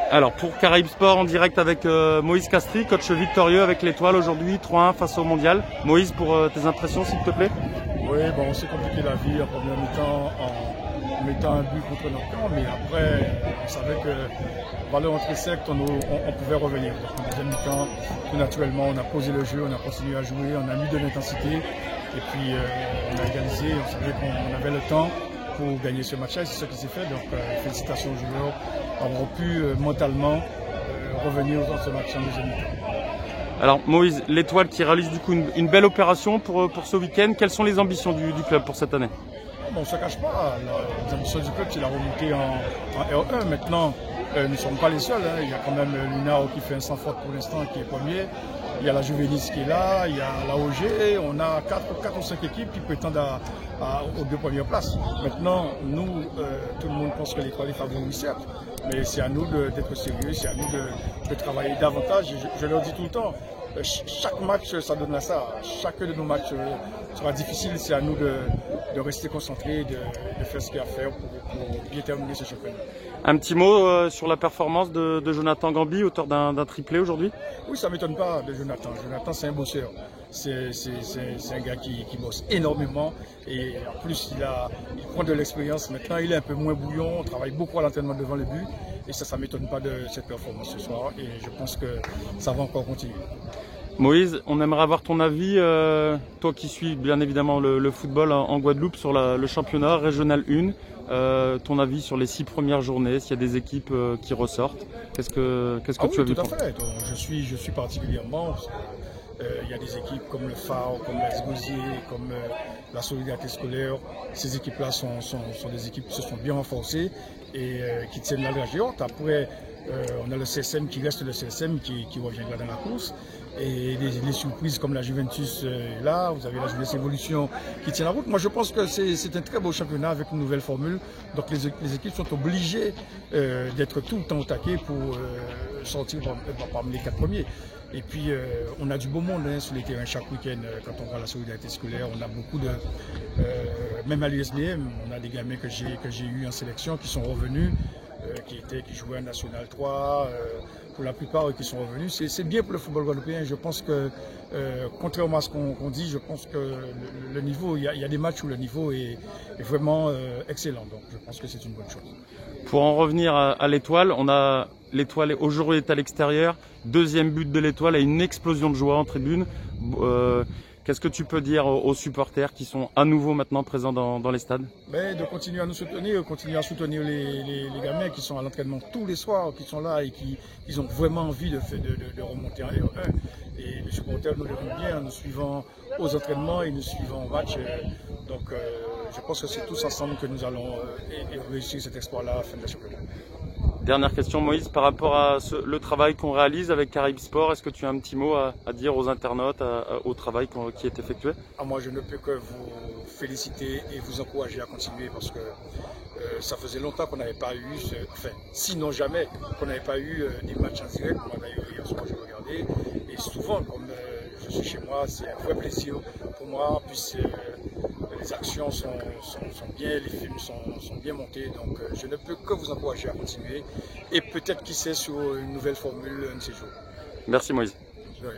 Alors pour Caraïbes Sport en direct avec Moïse Castries, coach victorieux avec l'Étoile aujourd'hui, 3-1 face au Mondial. Moïse, pour tes impressions s'il te plaît. Oui, bon, on s'est compliqué la vie en première mi-temps en mettant un but contre notre camp, mais après on savait que valeur entre sec, on pouvait revenir. Donc, en deuxième mi-temps, tout naturellement, on a posé le jeu, on a continué à jouer, on a mis de l'intensité et puis on a égalisé, on savait qu'on avait le temps pour gagner ce match-là, c'est ce qui s'est fait. Donc félicitations aux joueurs d'avoir pu mentalement revenir dans ce match en deuxième mi-temps. Alors Moïse, l'Étoile qui réalise du coup une belle opération pour ce week-end, quelles sont les ambitions du club pour cette année? Bon, on ne se cache pas, les ambitions du club c'est la remontée en R1. Maintenant, nous ne sommes pas les seuls, hein. Il y a quand même l'UNAO qui fait un sans faute pour l'instant, qui est premier. Il y a la Juvenis qui est là, il y a la OG, on a 4 ou 5 équipes qui prétendent aux 2 premières places. Maintenant, nous, tout le monde pense que l'Étoile est favori, certes, mais c'est à nous d'être sérieux, c'est à nous de travailler davantage. Je leur dis tout le temps, chaque match, ça donne ça. Chacun de nos matchs sera difficile, c'est à nous de rester concentrés, de faire ce qu'il y a à faire pour bien terminer ce championnat. Un petit mot sur la performance de Jonathan Gambi, auteur d'un triplé aujourd'hui? Oui, ça ne m'étonne pas de Jonathan. Jonathan, c'est un bosseur. C'est un gars qui bosse énormément et en plus, il prend de l'expérience. Maintenant, il est un peu moins bouillon, on travaille beaucoup à l'entraînement devant le but et ça ne m'étonne pas de cette performance ce soir et je pense que ça va encore continuer. Moïse, on aimerait avoir ton avis, toi qui suis bien évidemment le football en Guadeloupe sur le championnat régional 1, ton avis sur les 6 premières journées, s'il y a des équipes qui ressortent, qu'est-ce que tu as vu? Tout à fait. Donc, je suis particulièrement, il y a des équipes comme le FAO, comme l'Esgosier, comme la Solidarité scolaire, ces équipes-là sont des équipes qui se sont bien renforcées et qui tiennent la dragée haute. Après, on a le CSM qui reste le CSM qui revient là dans la course et des surprises comme la Juventus là, vous avez la Jeunesse Évolution qui tient la route. Moi je pense que c'est un très beau championnat avec une nouvelle formule, donc les équipes sont obligées d'être tout le temps au taquet pour sortir parmi les 4 premiers. Et puis on a du beau monde sur les terrains chaque week-end quand on va à la Solidarité scolaire, on a beaucoup de même à l'USBM, on a des gamins que j'ai eu en sélection qui sont revenus. Qui jouaient en National 3, pour la plupart qui sont revenus. C'est bien pour le football guadeloupéen. Je pense que, contrairement à ce qu'on dit, je pense que le niveau, il y a des matchs où le niveau est vraiment excellent. Donc je pense que c'est une bonne chose. Pour en revenir à l'Étoile, l'Étoile aujourd'hui est à l'extérieur. Deuxième but de l'Étoile et une explosion de joie en tribune. Qu'est-ce que tu peux dire aux supporters qui sont à nouveau maintenant présents dans les stades? De continuer à nous soutenir, continuer à soutenir les gamins qui sont à l'entraînement tous les soirs, qui sont là et qui ont vraiment envie de remonter en R1. Et les supporters nous le font bien en nous suivant aux entraînements et nous suivant au match. Donc je pense que c'est tous ensemble que nous allons réussir cet exploit-là à la fin de la championnat. Dernière question Moïse, par rapport à le travail qu'on réalise avec Caraïbes Sport, est-ce que tu as un petit mot à dire aux internautes, au travail qui est effectué? Moi je ne peux que vous féliciter et vous encourager à continuer parce que ça faisait longtemps qu'on n'avait pas eu, sinon jamais, qu'on n'avait pas eu des matchs en direct. Moi d'ailleurs hier soir je regardais et souvent comme je suis chez moi, c'est un vrai plaisir pour moi. Puis les actions sont bien, les films sont bien montés, donc je ne peux que vous encourager à continuer et peut-être qui sait sur une nouvelle formule un de ces jours. Merci Moïse. Oui.